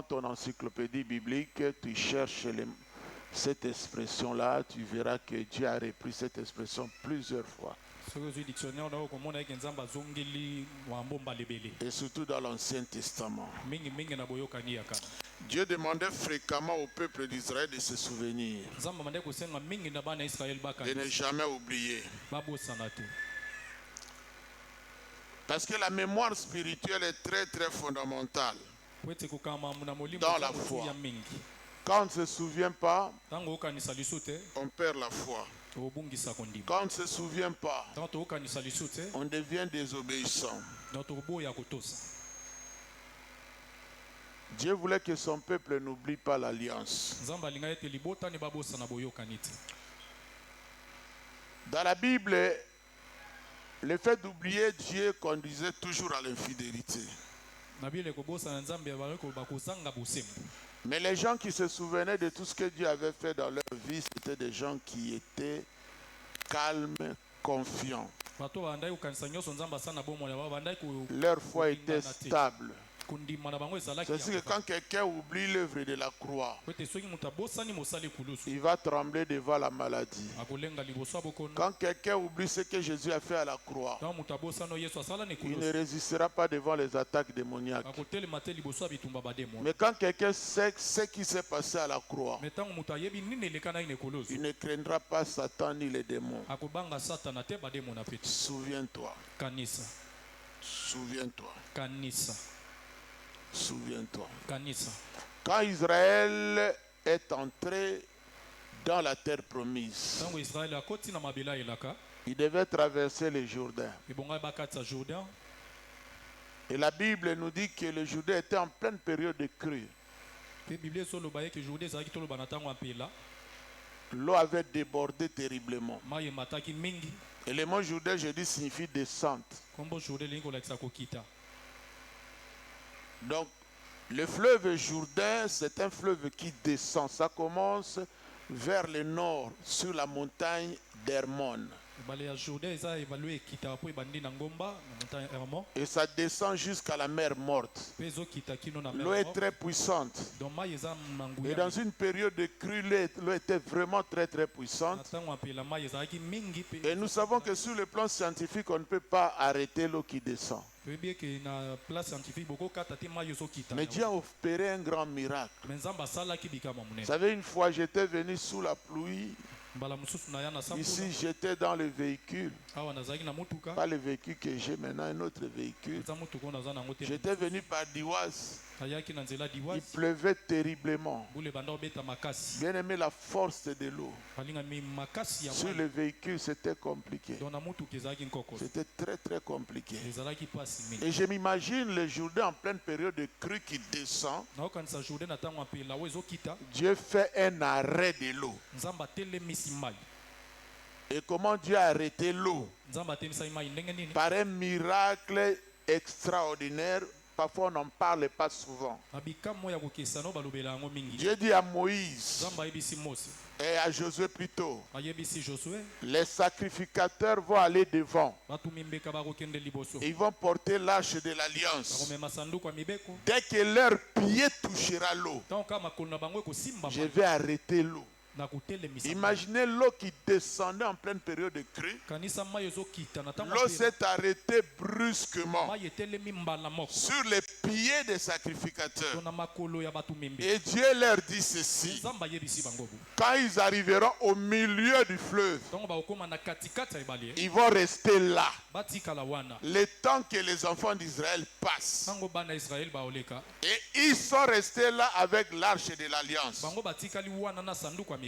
prends ton encyclopédie biblique, tu cherches cette expression-là, tu verras que Dieu a repris cette expression plusieurs fois. Et surtout dans l'Ancien Testament. Dieu demandait fréquemment au peuple d'Israël de se souvenir, de ne jamais oublier. Parce que la mémoire spirituelle est très très fondamentale dans la foi. Quand on ne se souvient pas, on perd la foi. Quand on ne se souvient pas, on devient désobéissant. Dieu voulait que son peuple n'oublie pas l'alliance. Dans la Bible, le fait d'oublier Dieu conduisait toujours à l'infidélité. Mais les gens qui se souvenaient de tout ce que Dieu avait fait dans leur vie, c'était des gens qui étaient calmes, confiants. Leur foi était stable. C'est-à-dire que quand quelqu'un oublie l'œuvre de la croix, il va trembler devant la maladie. Quand quelqu'un oublie ce que Jésus a fait à la croix, il ne résistera pas devant les attaques démoniaques. Mais quand quelqu'un sait ce qui s'est passé à la croix, il ne craindra pas Satan ni les démons. Souviens-toi. Souviens-toi. Souviens-toi. Quand Israël est entré dans la terre promise, il devait traverser le Jourdain. Et la Bible nous dit que le Jourdain était en pleine période de crue. L'eau avait débordé terriblement. Et le mot Jourdain, je dis, signifie descente. Donc, le fleuve Jourdain, c'est un fleuve qui descend. Ça commence vers le nord, sur la montagne d'Hermon. Et ça descend jusqu'à la mer Morte. L'eau est très puissante. Et dans une période de crue, l'eau était vraiment très très puissante. Et nous savons que sur le plan scientifique, on ne peut pas arrêter l'eau qui descend. Mais Dieu a opéré un grand miracle. Vous savez, une fois j'étais venu sous la pluie. Ici, j'étais dans le véhicule. Pas le véhicule que j'ai maintenant, un autre véhicule. J'étais venu par Diwaz. Il pleuvait terriblement. Bien aimé, la force de l'eau. Sur le véhicule, c'était compliqué. C'était très très compliqué. Et je m'imagine le Jourdain en pleine période de crue qui descend. Dieu fait un arrêt de l'eau. Et comment Dieu a arrêté l'eau? Par un miracle extraordinaire. Parfois on n'en parle pas souvent. Dieu dit à Moïse et à Josué plutôt, les sacrificateurs vont aller devant. Ils vont porter l'arche de l'alliance. Dès que leur pied touchera l'eau, je vais arrêter l'eau. Imaginez l'eau qui descendait en pleine période de crue. L'eau s'est arrêtée brusquement sur les pieds des sacrificateurs. Et Dieu leur dit ceci: quand ils arriveront au milieu du fleuve, ils vont rester là le temps que les enfants d'Israël passent. Et ils sont restés là avec l'arche de l'alliance.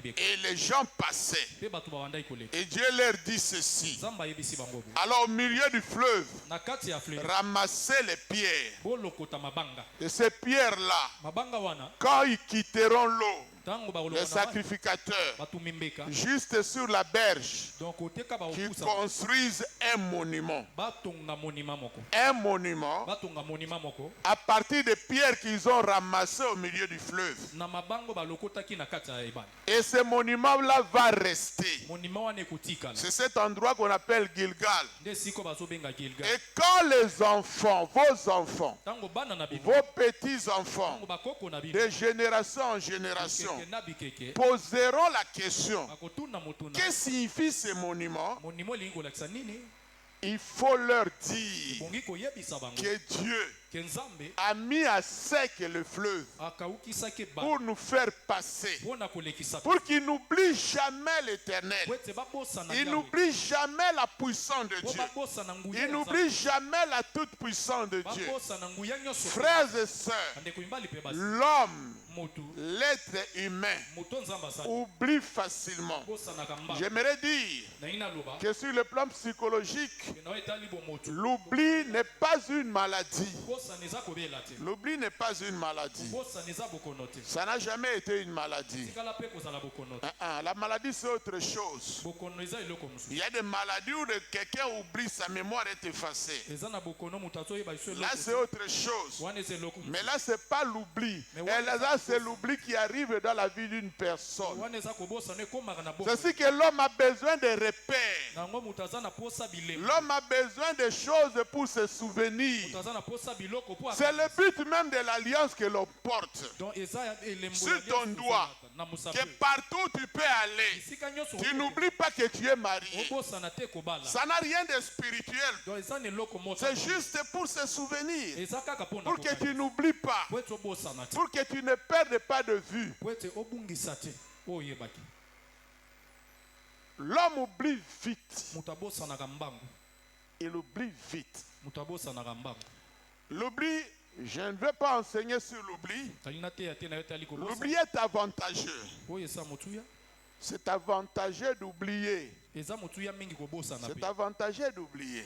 Et les gens passaient. Et Dieu leur dit ceci: alors au milieu du fleuve, ramassez les pierres. Et ces pierres-là, quand ils quitteront l'eau, les sacrificateurs, juste sur la berge, qui construisent un monument. Un monument à partir des pierres qu'ils ont ramassées au milieu du fleuve. Et ce monument-là va rester. C'est cet endroit qu'on appelle Gilgal. Et quand les enfants, vos enfants, vos petits-enfants, de génération en génération, poseront la question, que signifie ce monument? Il faut leur dire que Dieu a mis à sec le fleuve pour nous faire passer, pour qu'il n'oublie jamais l'Éternel. Il n'oublie jamais la puissance de Dieu. Il n'oublie jamais la toute-puissance de Dieu. Frères et sœurs, l'homme, l'être humain, oublie facilement. J'aimerais dire que sur le plan psychologique, l'oubli n'est pas une maladie. L'oubli n'est pas une maladie. Ça n'a jamais été une maladie. La maladie, c'est autre chose. Il y a des maladies où quelqu'un oublie, sa mémoire est effacée. Là, c'est autre chose. Mais là, ce n'est pas l'oubli. Et là, c'est l'oubli qui arrive dans la vie d'une personne. C'est ce que l'homme a besoin de repères. L'homme a besoin de choses pour se souvenir. C'est le but même de l'alliance que l'on porte sur ton doigt. Que partout où tu peux aller, tu n'oublies pas que tu es marié. Ça n'a rien de spirituel. C'est juste pour se souvenir. Pour que tu n'oublies pas. Pour que tu ne perdes pas de vue. L'homme oublie vite. Il oublie vite. L'oubli, je ne veux pas enseigner sur l'oubli. L'oubli est avantageux. C'est avantageux d'oublier. C'est avantageux d'oublier.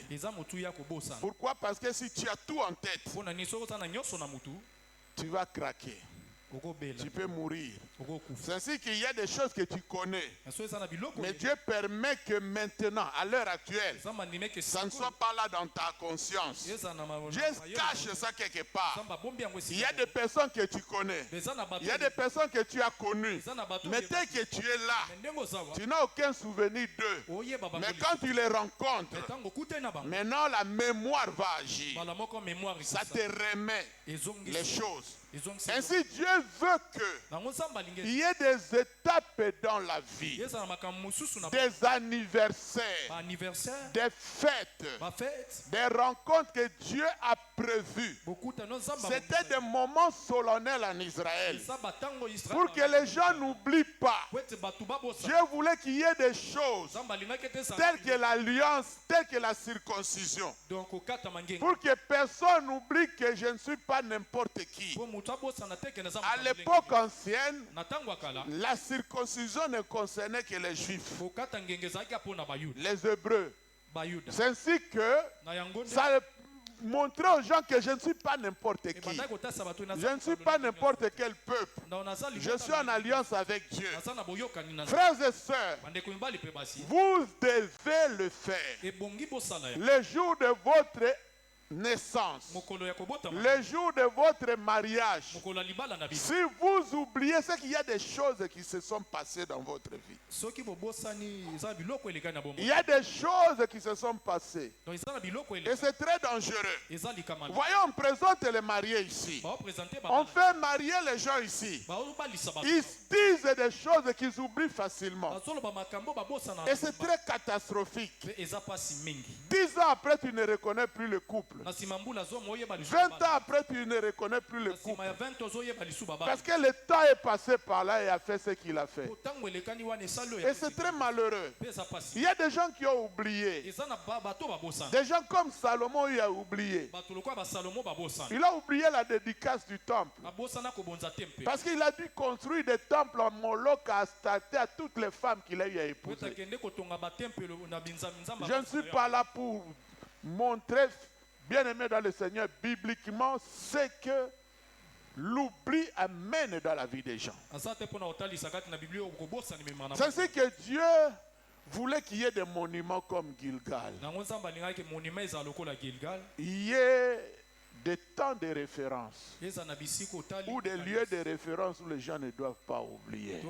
Pourquoi? Parce que si tu as tout en tête, tu vas craquer. Tu peux mourir. C'est ainsi qu'il y a des choses que tu connais. Mais Dieu permet que maintenant, à l'heure actuelle, ça ne soit pas là dans ta conscience. Dieu cache ça quelque part. Il y a des personnes que tu connais. Il y a des personnes que tu as connues. Mais dès que tu es là, tu n'as aucun souvenir d'eux. Mais quand tu les rencontres, maintenant la mémoire va agir. Ça te remet les choses. Ainsi, Dieu veut qu'il y ait des étapes dans la vie, des anniversaires, des fêtes, des rencontres que Dieu a prévues. C'était des moments solennels en Israël pour que les gens n'oublient pas. Dieu voulait qu'il y ait des choses telles que l'alliance, telles que la circoncision, pour que personne n'oublie que je ne suis pas n'importe qui. À l'époque ancienne, la circoncision ne concernait que les Juifs, les Hébreux. C'est ainsi que ça montrait aux gens que je ne suis pas n'importe qui. Je ne suis pas n'importe quel peuple. Je suis en alliance avec Dieu. Frères et sœurs, vous devez le faire. Le jour de votre naissance, le jour de votre mariage. Si vous oubliez, c'est qu'il y a des choses qui se sont passées dans votre vie. Il y a des choses qui se sont passées. Et c'est très dangereux. Voyons, on présente les mariés ici. On fait marier les gens ici. Ils disent des choses qu'ils oublient facilement. Et c'est très catastrophique. 10 ans après, tu ne reconnais plus le couple. 20 ans après, tu ne reconnais plus le couple. Parce que le temps est passé par là et a fait ce qu'il a fait. Et c'est très malheureux. Il y a des gens qui ont oublié. Des gens comme Salomon, il a oublié. Il a oublié la dédicace du temple. Parce qu'il a dû construire des temples en Moloch à Astarté à toutes les femmes qu'il a eu à épouser. Je ne suis pas là pour montrer, bien aimé dans le Seigneur, bibliquement, c'est que L'oubli amène dans la vie des gens. C'est ce que Dieu voulait qu'il y ait des monuments comme Gilgal. Il y ait des temps de référence ou des lieux de référence où les gens ne doivent pas oublier.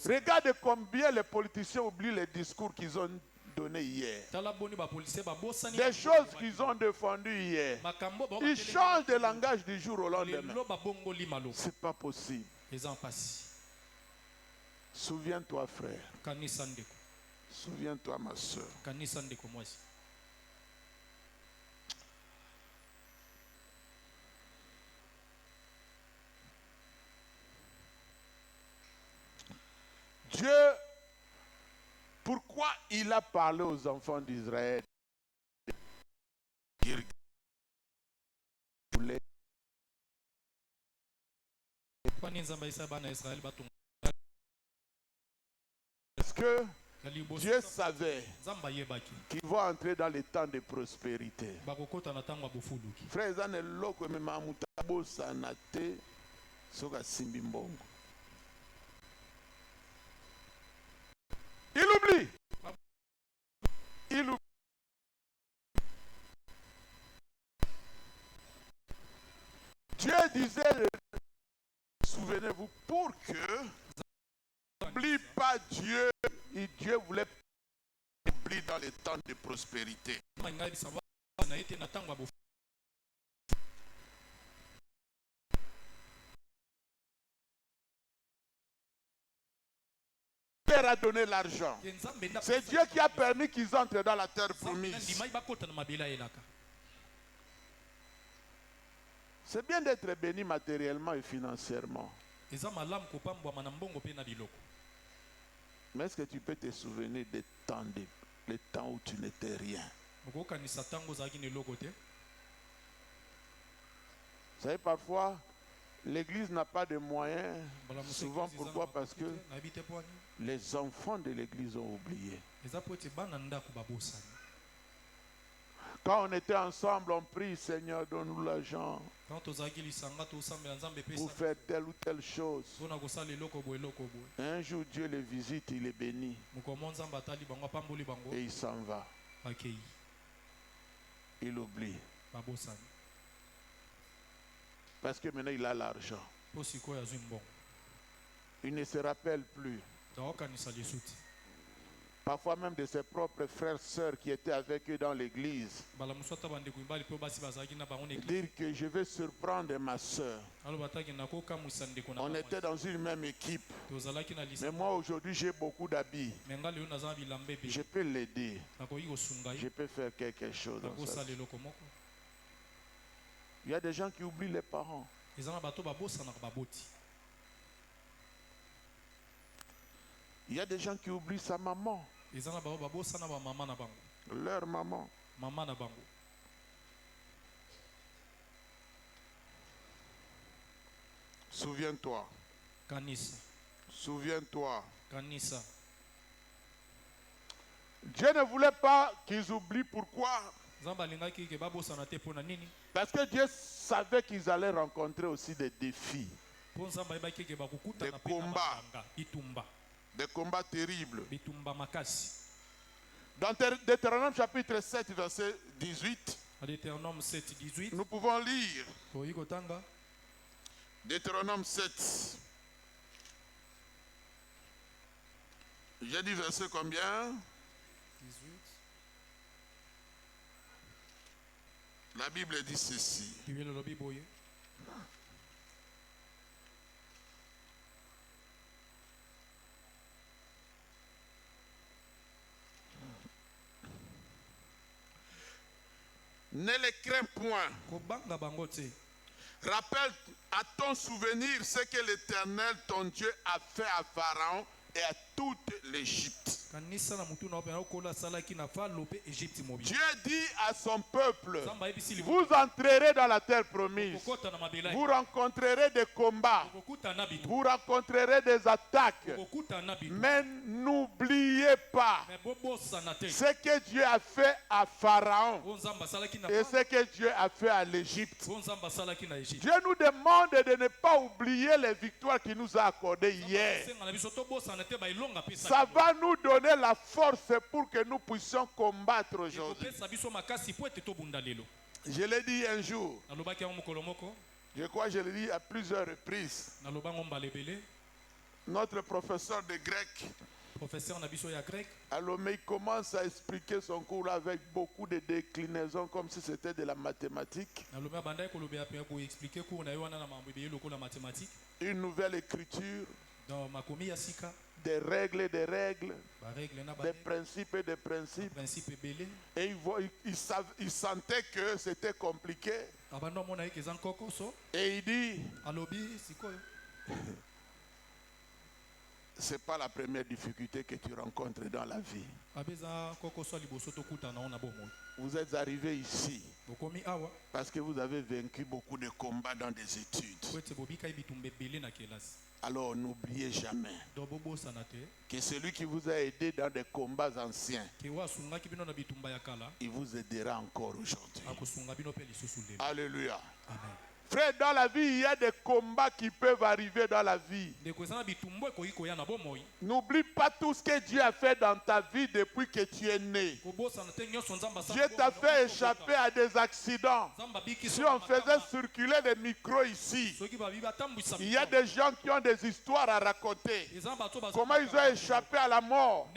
Regarde combien les politiciens oublient les discours qu'ils ont donnés hier. Des choses qu'ils ont défendues hier. Ils changent de langage du jour au lendemain. Ce n'est pas possible. Souviens-toi, frère. Souviens-toi, ma soeur. Dieu, pourquoi il a parlé aux enfants d'Israël? Parce que Dieu savait qu'ils vont entrer dans les temps de prospérité. Frère, il oublie. Il oublie. Dieu disait, souvenez-vous, pour que n'oublie pas Dieu, et Dieu voulait oublier dans les temps de prospérité. Dieu a donné l'argent. C'est Dieu qui a permis qu'ils entrent dans la terre promise. C'est bien d'être béni matériellement et financièrement. Mais est-ce que tu peux te souvenir des temps, les temps où tu n'étais rien? Vous savez, parfois, l'église n'a pas de moyens. Souvent, pourquoi? Parce que les enfants de l'église ont oublié. Quand on était ensemble, on prie, Seigneur, donne-nous l'argent pour faire telle ou telle chose. Un jour, Dieu les visite, il les bénit. Et il s'en va. Il oublie. Parce que maintenant, il a l'argent. Il ne se rappelle plus. Parfois même de ses propres frères et sœurs qui étaient avec eux dans l'église. Dire que je vais surprendre ma sœur. On était dans une même équipe. Mais moi aujourd'hui j'ai beaucoup d'habits. Je peux l'aider. Je peux faire quelque chose. Il y a des gens qui oublient les parents. Il y a des gens qui oublient sa maman. Leur maman. Souviens-toi. Souviens-toi. Dieu ne voulait pas qu'ils oublient pourquoi. Parce que Dieu savait qu'ils allaient rencontrer aussi des défis. Des combats. Des combats terribles. Dans Deutéronome chapitre 7, verset 18, nous pouvons lire Deutéronome 7. J'ai dit verset combien? 18. La Bible dit ceci. Ne les crains point. Rappelle à ton souvenir ce que l'Éternel, ton Dieu, a fait à Pharaon et à toute l'Égypte. Dieu dit à son peuple, vous entrerez dans la terre promise. Vous rencontrerez des combats. Vous rencontrerez des attaques. Mais n'oubliez pas ce que Dieu a fait à Pharaon et ce que Dieu a fait à l'Égypte. Dieu nous demande de ne pas oublier les victoires qu'il nous a accordées hier. Ça va nous donner la force pour que nous puissions combattre aujourd'hui. Je l'ai dit un jour. Je crois que je l'ai dit à plusieurs reprises. Notre professeur de grec, alors, mais il commence à expliquer son cours avec beaucoup de déclinaisons comme si c'était de la mathématique. Une nouvelle écriture, des règles et des règles, des principes et des principes. Et il sentait que c'était compliqué. Et il dit, ce n'est pas la première difficulté que tu rencontres dans la vie. Vous êtes arrivé ici parce que vous avez vaincu beaucoup de combats dans des études. Alors n'oubliez jamais que celui qui vous a aidé dans des combats anciens, il vous aidera encore aujourd'hui. Alléluia. Amen. Frère, dans la vie, il y a des combats qui peuvent arriver dans la vie. N'oublie pas tout ce que Dieu a fait dans ta vie depuis que tu es né. Dieu t'a fait échapper à des accidents. Si on faisait circuler les micros ici, il y a des gens qui ont des histoires à raconter. Comment ils ont échappé à la mort.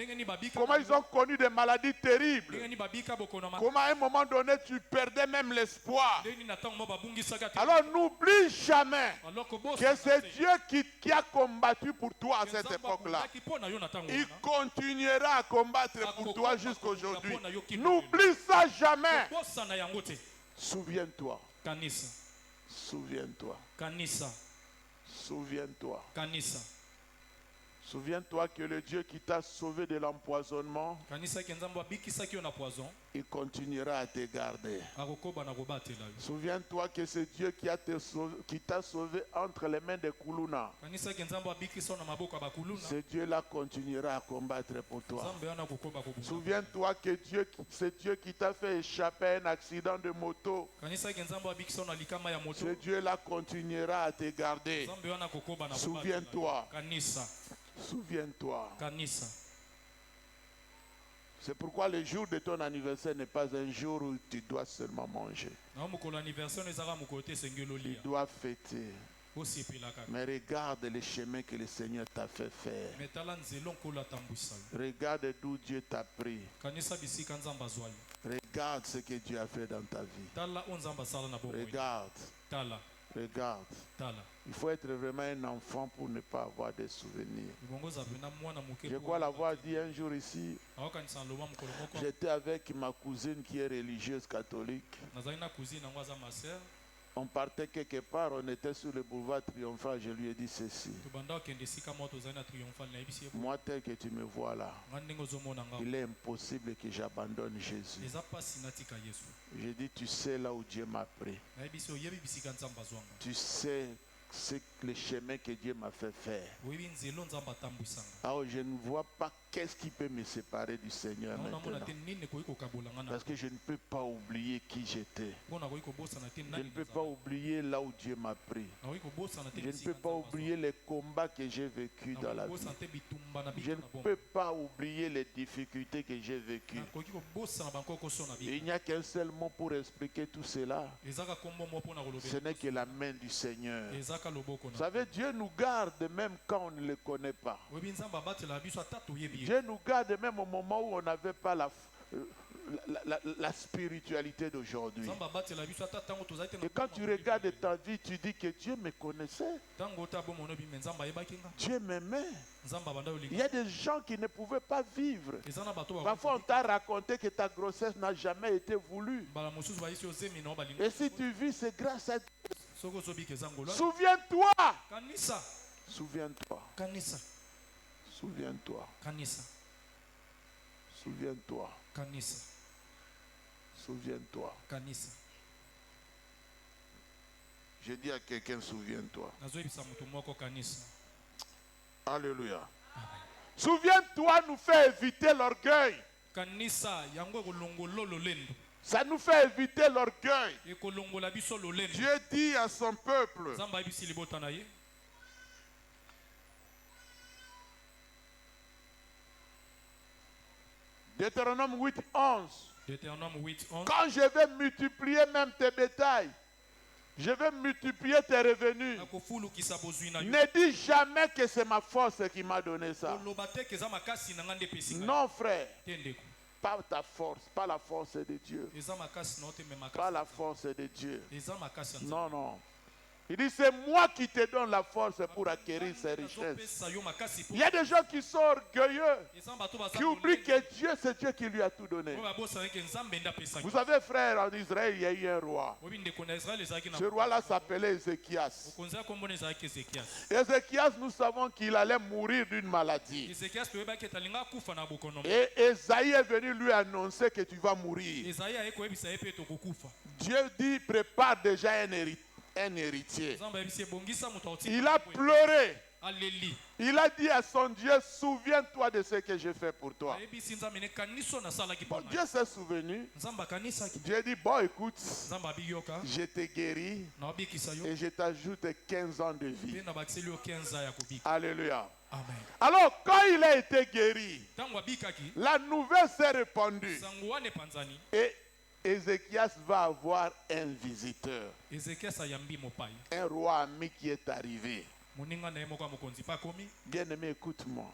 Comment ils ont connu des maladies terribles. Comment à un moment donné tu perdais même l'espoir. Alors n'oublie jamais que c'est Dieu qui a combattu pour toi à cette époque-là. Il continuera à combattre pour toi jusqu'à aujourd'hui. N'oublie ça jamais. Souviens-toi. Souviens-toi. Souviens-toi. Souviens-toi que le Dieu qui t'a sauvé de l'empoisonnement, il continuera à te garder. Souviens-toi que c'est Dieu qui t'a sauvé entre les mains des Kuluna. Ce Dieu-là continuera à combattre pour toi. Souviens-toi que c'est Dieu qui t'a fait échapper à un accident de moto. Ce Dieu-là continuera à te garder. Souviens-toi. Souviens-toi. C'est pourquoi le jour de ton anniversaire n'est pas un jour où tu dois seulement manger. Tu dois fêter. Mais regarde les chemins que le Seigneur t'a fait faire. Regarde d'où Dieu t'a pris. Regarde ce que Dieu a fait dans ta vie. Regarde. Regarde. Il faut être vraiment un enfant pour ne pas avoir des souvenirs. Je crois l'avoir dit un jour ici. J'étais avec ma cousine qui est religieuse catholique. On partait quelque part, on était sur le boulevard Triomphal. Je lui ai dit ceci. Moi, tel que tu me vois là, il est impossible que j'abandonne Jésus. J'ai dit, tu sais là où Dieu m'a pris. Tu sais le chemin que Dieu m'a fait faire. Alors je ne vois pas qu'est-ce qui peut me séparer du Seigneur maintenant. Parce que je ne peux pas oublier qui j'étais. Je ne peux pas oublier là où Dieu m'a pris. Je ne peux pas oublier les combats que j'ai vécus dans la vie. Je ne peux pas oublier les difficultés que j'ai vécues. Il n'y a qu'un seul mot pour expliquer tout cela. Ce n'est que la main du Seigneur. Vous savez, Dieu nous garde même quand on ne le connaît pas. Dieu nous garde même au moment où on n'avait pas la spiritualité d'aujourd'hui. Et quand tu regardes ta vie, tu dis que Dieu me connaissait. Dieu m'aimait. Il y a des gens qui ne pouvaient pas vivre. Parfois on t'a raconté que ta grossesse n'a jamais été voulue. Et si tu vis, c'est grâce à Dieu. Souviens-toi. Souviens-toi. Souviens-toi. Souviens-toi. Kanisa. Souviens-toi. Kanisa. Je dis à quelqu'un, souviens-toi. Alléluia. Souviens-toi nous fait éviter l'orgueil. Ça nous fait éviter l'orgueil. Dieu dit à son peuple. Deutéronome 8:11. Quand je vais multiplier même tes bétails, je vais multiplier tes revenus. Ne dis jamais que c'est ma force qui m'a donné ça. Non, frère. Pas ta force, pas la force de Dieu. Pas la force de Dieu. Non, non. Il dit, c'est moi qui te donne la force pour acquérir ces richesses. Il y a des gens qui sont orgueilleux, qui oublient que Dieu, c'est Dieu qui lui a tout donné. Vous savez, frère, en Israël, il y a eu un roi. Ce roi-là s'appelait Ézéchias. Ézéchias, nous savons qu'il allait mourir d'une maladie. Et Esaïe est venu lui annoncer que tu vas mourir. Dieu dit, prépare déjà un héritier. Il a pleuré. Il a dit à son Dieu, souviens-toi de ce que j'ai fait pour toi. Bon, Dieu s'est souvenu. Dieu dit, bon écoute, je t'ai guéri et je t'ajoute 15 ans de vie. Alléluia. Amen. Alors quand il a été guéri, la nouvelle s'est répandue. Et Ézéchias va avoir un visiteur. Un roi ami qui est arrivé. Bien-aimé, écoute-moi.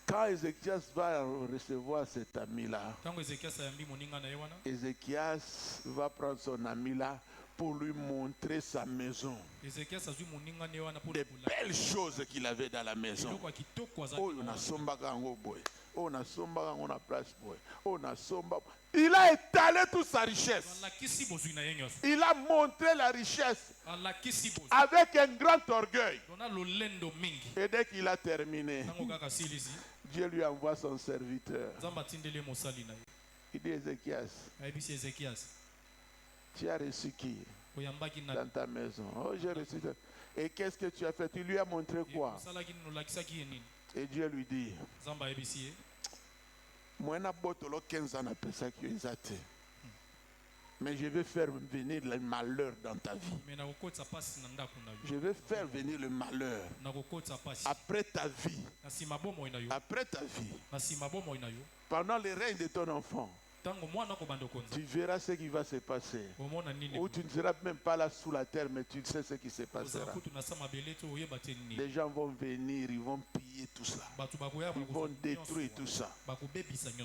Quand Ézéchias va recevoir cet ami-là, Ézéchias va prendre son ami-là pour lui montrer sa maison. Des belles choses qu'il avait dans la maison. Oh, il a étalé toute sa richesse. Il a montré la richesse avec un grand orgueil. Et dès qu'il a terminé, Dieu lui envoie son serviteur. Il dit, Ézéchias, tu as reçu qui dans ta maison? Oh, j'ai reçu. Et qu'est-ce que tu as fait? Tu lui as montré quoi? Et Dieu lui dit, moi, je 15 ans après ça qui est athée. Mais je vais faire venir le malheur dans ta vie. Je vais faire venir le malheur après ta vie. Après ta vie. Pendant le règne de ton enfant. Tu verras ce qui va se passer. Ou tu ne seras même pas là sous la terre, mais tu sais ce qui se passera. Les gens vont venir, ils vont piller tout ça. Ils vont détruire tout ça.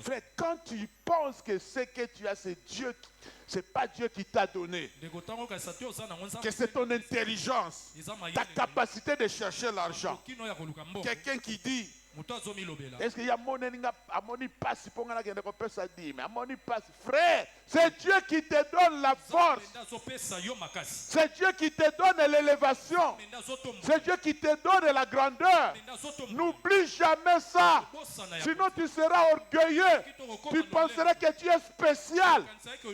Frère, quand tu penses que ce que tu as, c'est Dieu, c'est pas Dieu qui t'a donné, que c'est ton intelligence, ta capacité de chercher l'argent. Quelqu'un qui dit, est-ce qu'il y a mon passe pour ça dit, mais mon passe, frère, c'est Dieu qui te donne la force. C'est Dieu qui te donne l'élévation. C'est Dieu qui te donne la grandeur. N'oublie jamais ça. Sinon tu seras orgueilleux. Tu penseras que tu es spécial.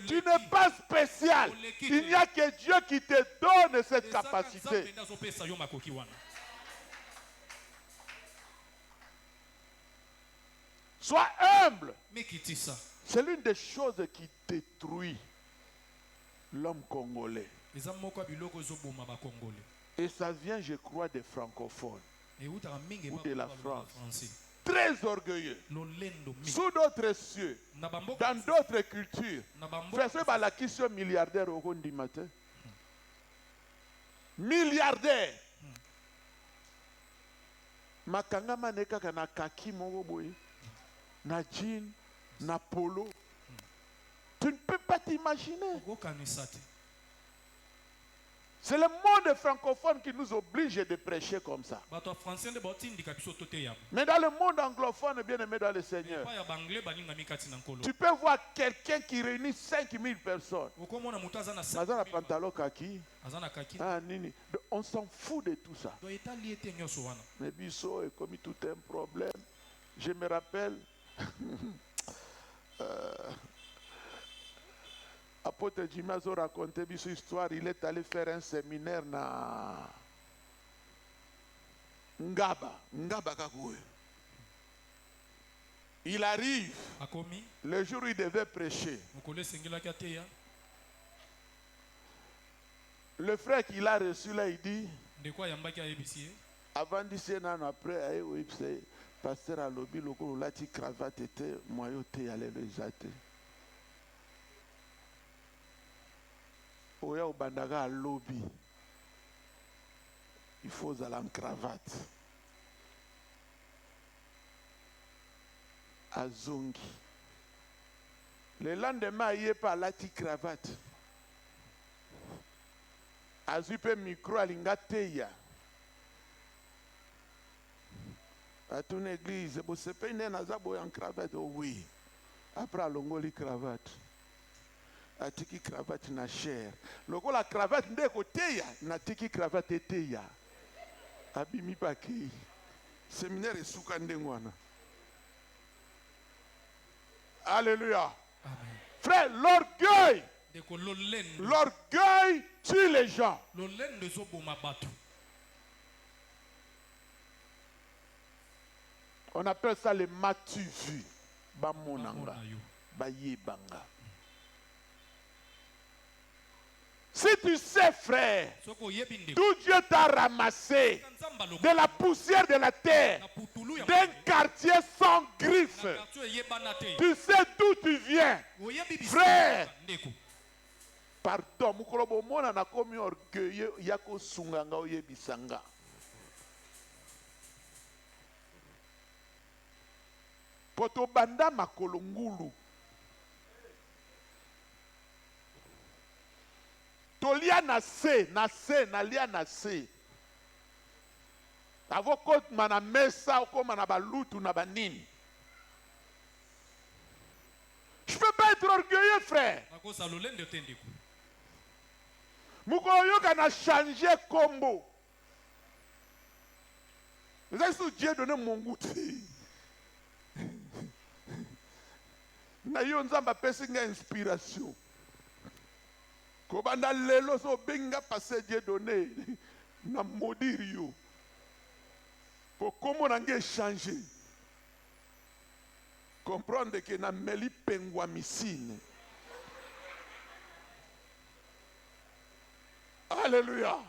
Tu n'es pas spécial. Il n'y a que Dieu qui te donne cette capacité. Sois humble. C'est l'une des choses qui détruit l'homme congolais. Et ça vient, je crois, des francophones ou de la France. Très orgueilleux. Sous d'autres cieux, dans d'autres cultures. Fais la question milliardaire au rond du matin. Milliardaire. Makanga maneka kana kaki mogoboy. Na jean, na polo. Tu ne peux pas t'imaginer. C'est le monde francophone qui nous oblige de prêcher comme ça. Mais dans le monde anglophone, bien aimé dans le Seigneur, tu peux voir quelqu'un qui réunit 5000 personnes. On s'en fout de tout ça. Mais Bisso est comme tout un problème. Je me rappelle, Apôtre Jimmy a raconté une histoire. Il est allé faire un séminaire na Ngaba Kakoué. Il arrive. Le jour où il devait prêcher. Le frère qu'il a reçu là, il dit. Avant d'ici un an après, pasteur a lobby le lati cravate était moyoté allait le jater. Oya obandaga lobby. Il faut aller en cravate. Azongi. Le lendemain, il n'y a pas lati cravate. Azupe micro alingateya. À ton église, c'est pas une nazabo en cravate, oui. Après, l'ongoli cravate. A tiki cravate na chair. Loko la cravate ndeko teya, na tiki cravate teya. Abimi paki. Séminaire souka ndengwana. Alléluia. Amen. Frère, l'orgueil tue les gens. On appelle ça le matu-vu. Bamonanga. Bayebanga. Si tu sais, frère, d'où Dieu t'a ramassé, de la poussière de la terre, d'un quartier sans griffes, tu sais d'où tu viens, frère. Pardon, mukolobo mona na komi orgueilleux yako sunganga oyebisanga. Poto banda makolongulu. Tolia na lia na se. Avoko mana mesa oko mana balutu na banini. Je peux pas être orgueilleux, frère. Mukolo kana changer combo. Vous avez sous Dieu donné mon goût. Na yo nzamba pesinga inspiration. Kobanda lelo so benga passé Dieu donné na modirio. Pour comment on a changé. Comprendre que na meli pengwa misine. Alléluia. Amen.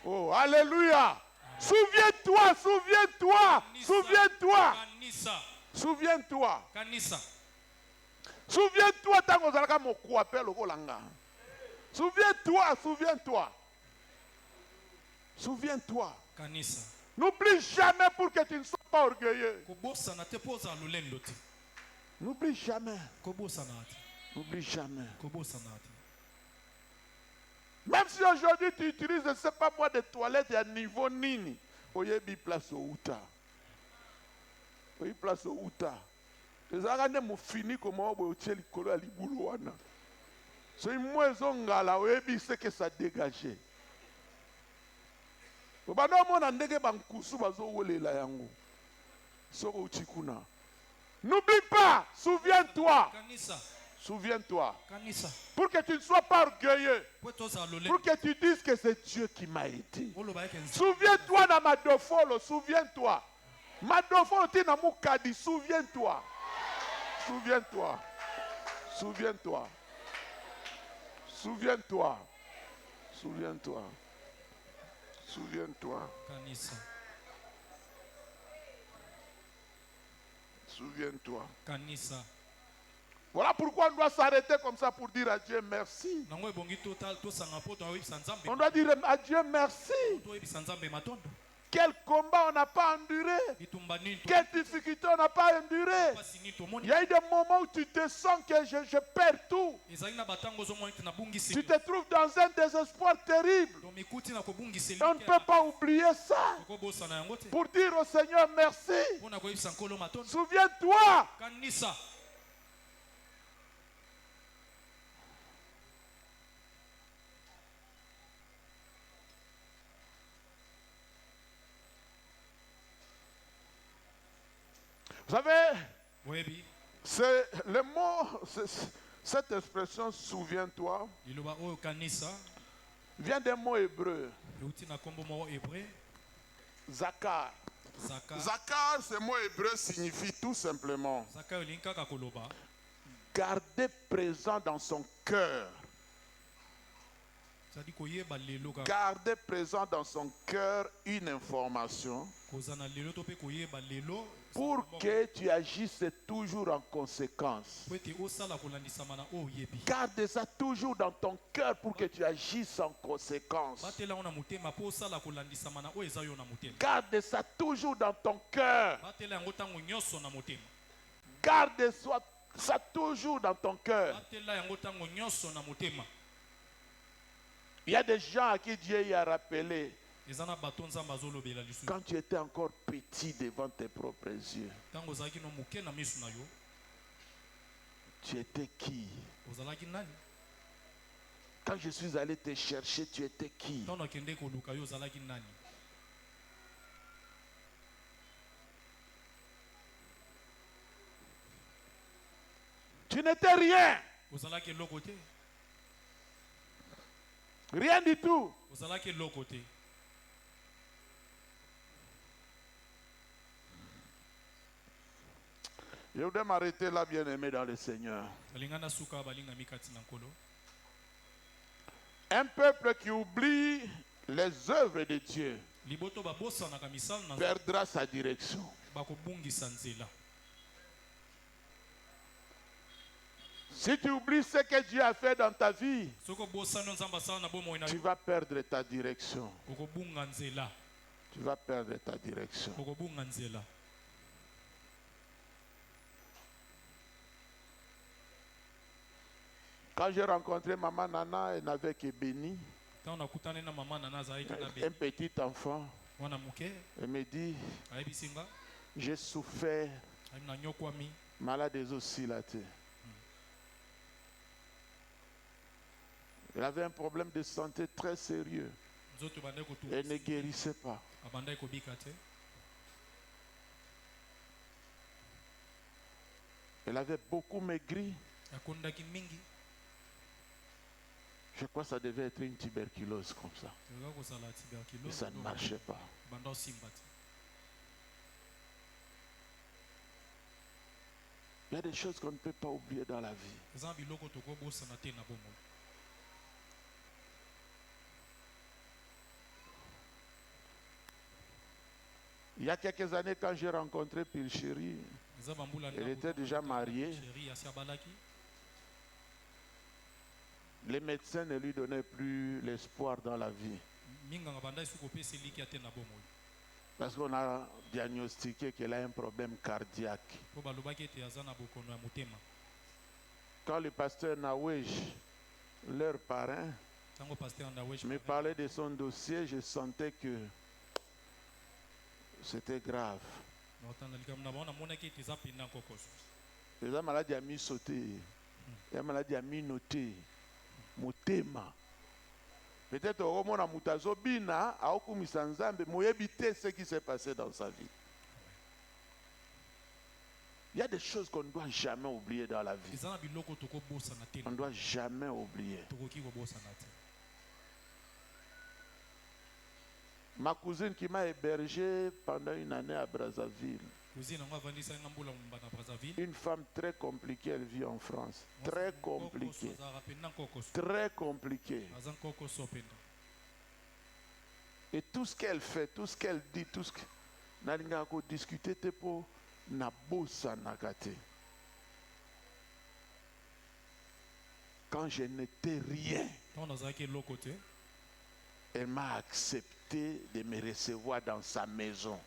Oh, alléluia. Souviens-toi, souviens-toi, souviens-toi. Souviens-toi. Souviens-toi tant qu'on a mon appelle au Golanga. Souviens-toi, souviens-toi. Souviens-toi. N'oublie jamais pour que tu ne sois pas orgueilleux. N'oublie jamais. N'oublie jamais. Même si aujourd'hui tu utilises, je ne sais pas moi, des toilettes à niveau nini. Oyebi place au Outa. Oyebi place au Outa. Les Arabes m'ont fini comme on va utiliser le colo à l'Iboulouana. C'est une moison là, oyebi c'est que ça dégageait. Obana mona ndenge bankusu bazo wolela yango. Soko uchikuna. N'oublie pas, souviens-toi. Souviens-toi. Pour que tu ne sois pas orgueilleux. Pour que tu dises que c'est Dieu qui m'a aidé. Souviens-toi dans Madofolo, souviens-toi. Madofolo tina mukadi, souviens-toi. Souviens-toi. Souviens-toi. Souviens-toi. Souviens-toi. Souviens-toi. Souviens-toi. Voilà pourquoi on doit s'arrêter comme ça pour dire à Dieu merci. On doit dire à Dieu merci. Quel combat on n'a pas enduré. Quelle difficulté on n'a pas enduré. Il y a eu des moments où tu te sens que je perds tout. Tu te trouves dans un désespoir terrible. On ne peut pas oublier ça. Pour dire au Seigneur merci. Souviens-toi. Vous savez, C'est le mot, cette expression, souviens-toi, vient d'un mot hébreu. Zakar. Zakar, ce mot hébreu signifie tout simplement garder présent dans son cœur. Garder présent dans son cœur une information pour que tu agisses toujours en conséquence. Garde ça toujours dans ton cœur pour que tu agisses en conséquence. Garde ça toujours dans ton cœur. Garde ça toujours dans ton cœur. Il y a des gens à qui Dieu y a rappelé quand tu étais encore petit devant tes propres yeux. Tu étais qui? Quand je suis allé te chercher, tu étais qui? Tu n'étais rien. Rien du tout. Je voudrais m'arrêter là, bien-aimé dans le Seigneur. Un peuple qui oublie les œuvres de Dieu perdra sa direction. Si tu oublies ce que Dieu a fait dans ta vie, tu vas perdre ta direction. Tu vas perdre ta direction. Quand j'ai rencontré Maman Nana, elle n'avait que béni. Un petit enfant. Elle me dit, j'ai souffert, malade des oscillateurs. Elle avait un problème de santé très sérieux. Elle ne guérissait pas. Elle avait beaucoup maigri. Je crois que ça devait être une tuberculose comme ça. Et ça ne marchait pas. Il y a des choses qu'on ne peut pas oublier dans la vie. Il y a quelques années, quand j'ai rencontré Pilchéri, elle était déjà mariée. Les médecins ne lui donnaient plus l'espoir dans la vie. Parce qu'on a diagnostiqué qu'elle a un problème cardiaque. Quand le pasteur Nawej, leur parrain, me parlait de son dossier, je sentais que c'était grave. La maladie a mis sauté. La maladie a mis noté. Motema. Peut-être au moment où Moutazo Bina a okumisa Nzambe, moyebite ce qui s'est passé dans sa vie. Il y a des choses qu'on ne doit jamais oublier dans la vie. On ne doit jamais oublier. Ma cousine qui m'a hébergé pendant une année à Brazzaville. Une femme très compliquée, elle vit en France. Très compliquée. Très compliquée. Et tout ce qu'elle fait, tout ce qu'elle dit, tout ce que... Nalinga ko discuter te po na bossa nagate. Quand je n'étais rien, elle m'a accepté de me recevoir dans sa maison.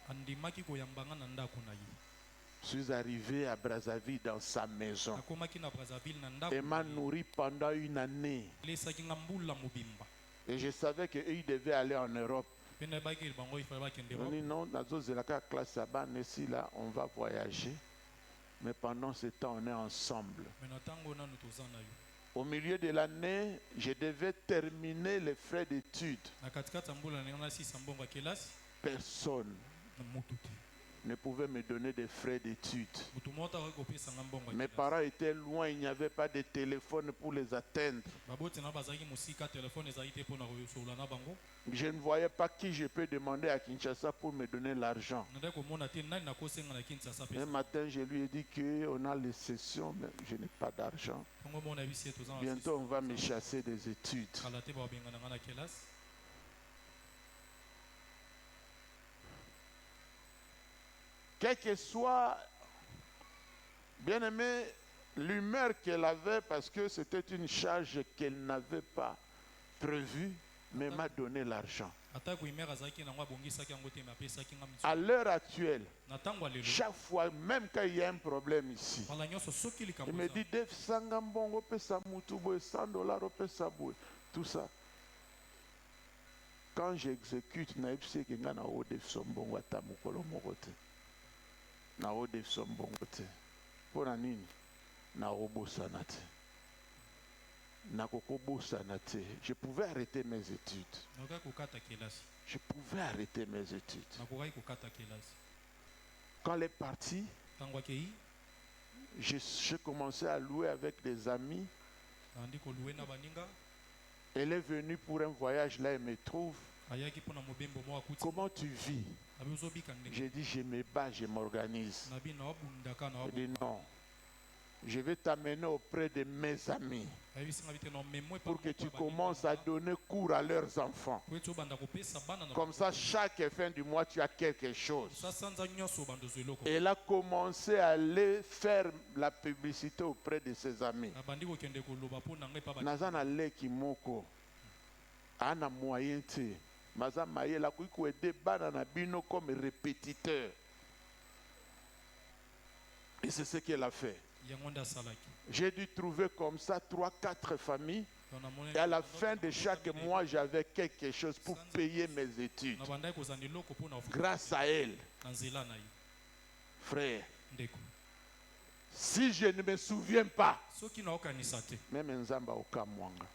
Je suis arrivé à Brazzaville dans sa maison. Elle m'a nourri pendant une année. Et je savais qu'ils devaient aller en Europe. On dit non, là, on va voyager. Mais pendant ce temps, on est ensemble. Au milieu de l'année, je devais terminer les frais d'études. Personne ne pouvaient me donner des frais d'études. Mes parents étaient loin, il n'y avait pas de téléphone pour les atteindre. Je ne voyais pas qui je peux demander à Kinshasa pour me donner l'argent. Un matin, je lui ai dit qu'on a les sessions, mais je n'ai pas d'argent. Bientôt, on va me chasser des études. Quel que soit, bien aimé, l'humeur qu'elle avait, parce que c'était une charge qu'elle n'avait pas prévue, mais m'a donné l'argent. À l'heure actuelle, chaque fois, même quand il y a un problème ici, il me dit Def Sangambongo pesa mutubo $100 pesa boue, tout ça. Quand j'exécute, naïpse que ngana o def sombongo atamukolo mokote. Na o def sombongo te. Pona nini? Na obosa nate. Je pouvais arrêter mes études. Je pouvais arrêter mes études. Quand elle est partie, j'ai commencé à louer avec des amis. Elle est venue pour un voyage, là elle me trouve. Comment tu vis? J'ai dit je me bats, je m'organise. Elle dit non. Je vais t'amener auprès de mes amis pour que tu commences à donner cours à leurs enfants. Comme ça, chaque fin du mois, tu as quelque chose. Elle a commencé à aller faire la publicité auprès de ses amis. Nazana leki moko ana moyen te maza maye la kuiku ede bana na bino comme répétiteur. Et c'est ce qu'elle a fait. J'ai dû trouver comme ça 3-4 familles. Et à la fin de chaque mois, j'avais quelque chose pour payer mes études. Grâce à elle. Frère, si je ne me souviens pas, même Nzamba Okamwanga.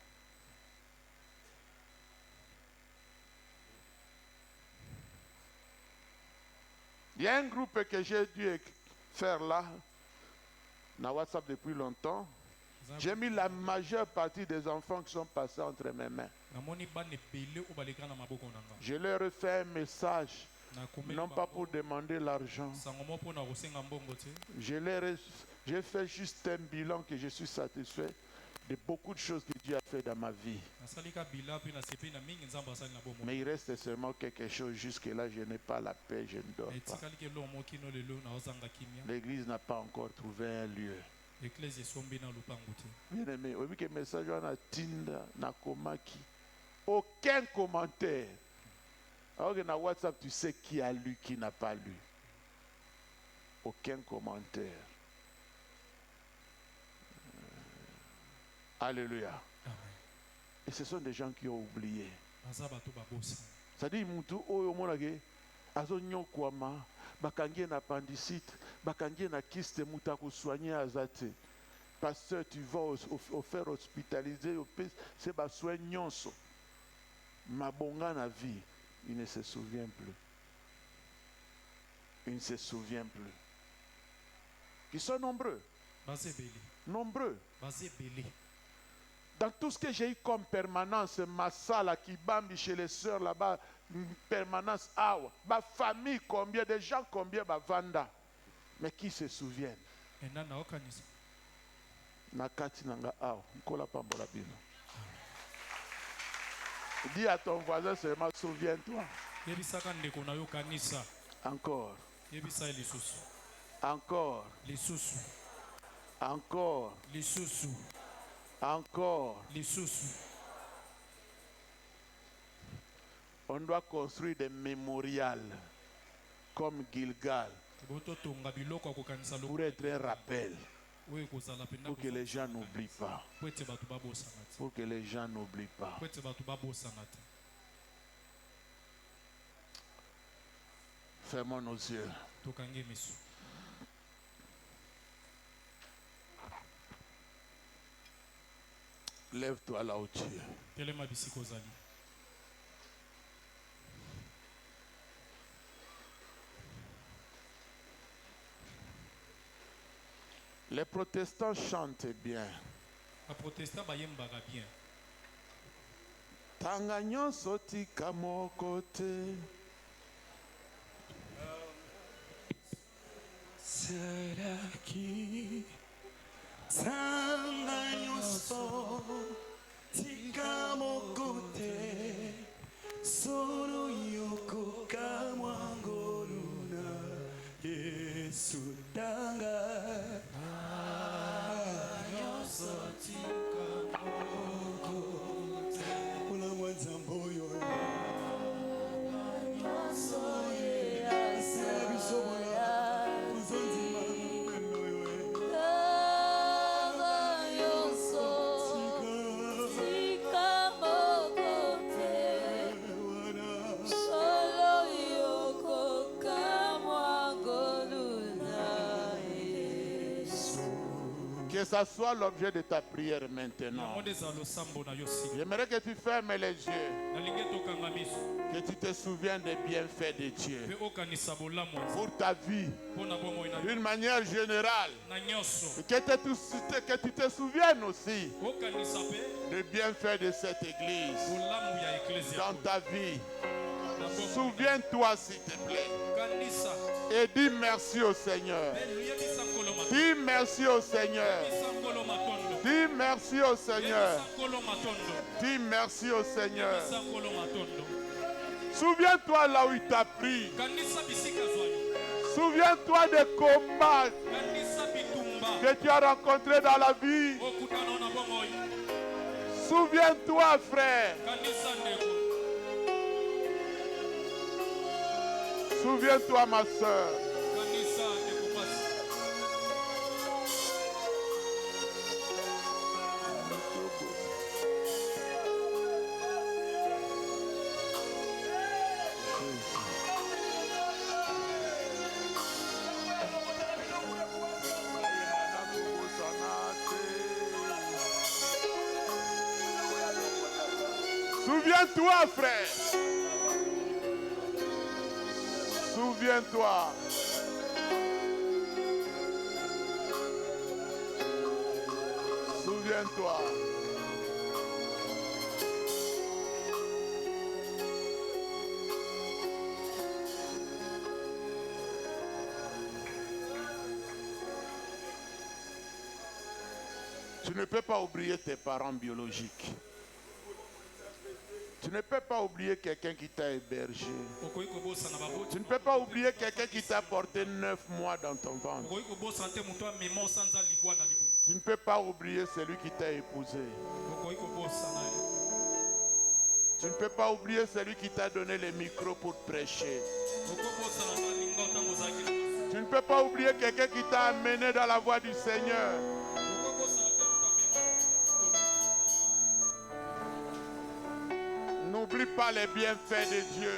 Il y a un groupe que j'ai dû faire là. Dans WhatsApp depuis longtemps, j'ai mis la majeure partie des enfants qui sont passés entre mes mains. Je leur ai fait un message, non pas pour demander l'argent. J'ai fait juste un bilan que je suis satisfait de beaucoup de choses que Dieu a fait dans ma vie. Mais il reste seulement quelque chose. Jusque-là, je n'ai pas la paix, je ne dors pas. L'église n'a pas encore trouvé un lieu. Bien aimé, oui, que message on a Tinda, Nakomaki. Aucun commentaire. Alors que dans WhatsApp, tu sais qui a lu, qui n'a pas lu. Aucun commentaire. Alléluia. Amen. Et ce sont des gens qui ont oublié. C'est-à-dire, Moutou, Oyomonage, Azonyo Kwama, Bakangie na appendicite, Bakangie na kyste Moutako soigner Azate. Pasteur, tu vas au faire hospitaliser, c'est bas soin nyonso. Mabonga na vie, il ne se souvient plus. Il ne se souvient plus. Ils sont nombreux. Nombreux. Dans tout ce que j'ai eu comme permanence, ma salle qui bambi chez les sœurs là-bas, permanence awa, ma famille combien, des gens combien, ma vanda. Mais qui se souviennent? Nakati nanga awa, nkola pambola bino. Dis à ton voisin seulement, souviens-toi. Encore. Encore. Encore. Encore. On doit construire des mémorials comme Gilgal pour être un rappel. Pour que les gens n'oublient pas. Pour que les gens n'oublient pas. Fermons nos yeux. Lève-toi là où tu es. Les protestants chantent bien. Les protestants bayembaga bien. Tanganyo soti kamokote. Saraki Tanganyo soti kamokote. Solo yoko kamwangoluna Yesu danga. Que ça soit l'objet de ta prière maintenant. J'aimerais que tu fermes les yeux. Que tu te souviennes des bienfaits de Dieu. Pour ta vie. D'une manière générale. Que tu te souviennes aussi des bienfaits de cette église. Dans ta vie. Souviens-toi s'il te plaît. Et dis merci au Seigneur. Dis merci au Seigneur. Dis merci au Seigneur. Dis merci au Seigneur. Souviens-toi là où il t'a pris. Souviens-toi des combats que tu as rencontrés dans la vie. Souviens-toi, frère. Souviens-toi, ma soeur. Souviens-toi, frère. Souviens-toi. Souviens-toi. Tu ne peux pas oublier tes parents biologiques. Tu ne peux pas oublier quelqu'un qui t'a hébergé. Tu ne peux pas oublier quelqu'un qui t'a porté 9 mois dans ton ventre. Tu ne peux pas oublier celui qui t'a épousé. Tu ne peux pas oublier celui qui t'a donné les micros pour prêcher. Tu ne peux pas oublier quelqu'un qui t'a amené dans la voie du Seigneur. N'oublie pas les bienfaits de Dieu.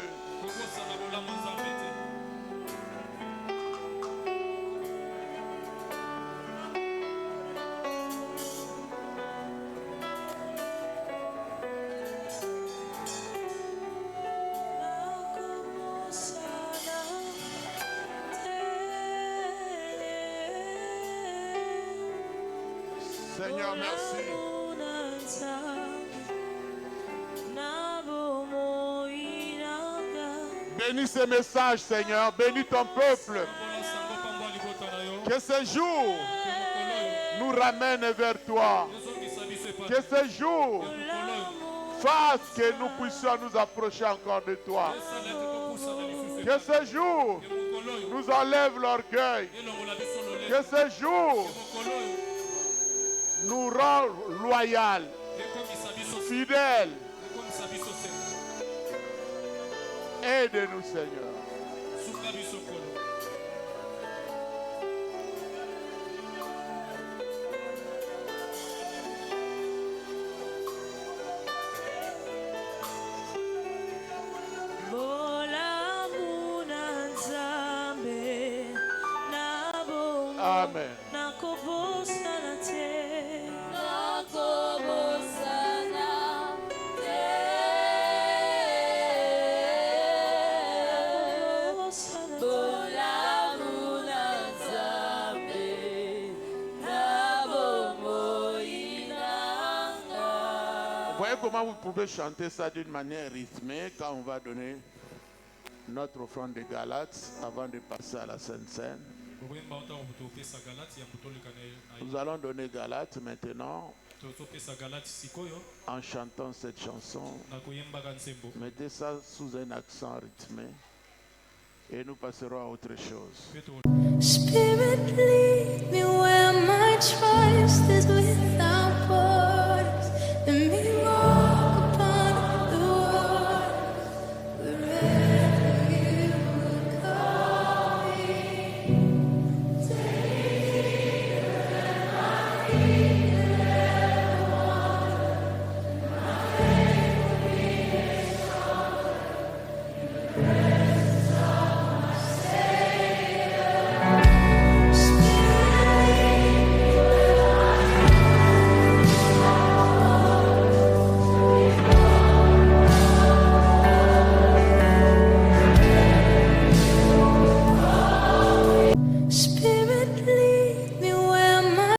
Seigneur, merci. Bénis ces messages, Seigneur. Bénis ton peuple. Que ce jour nous ramène vers toi. Que ce jour fasse que nous puissions nous approcher encore de toi. Que ce jour nous enlève l'orgueil. Que ce jour nous rend loyal, fidèles. Aide-nous, Seigneur. Amen. voyez comment vous pouvez chanter ça d'une manière rythmée quand on va donner notre offrande de Galates avant de passer à la Sainte Seine. Nous allons donner Galates maintenant en chantant cette chanson. Mettez ça sous un accent rythmé et nous passerons à autre chose. Spirit, lead me where my trust is without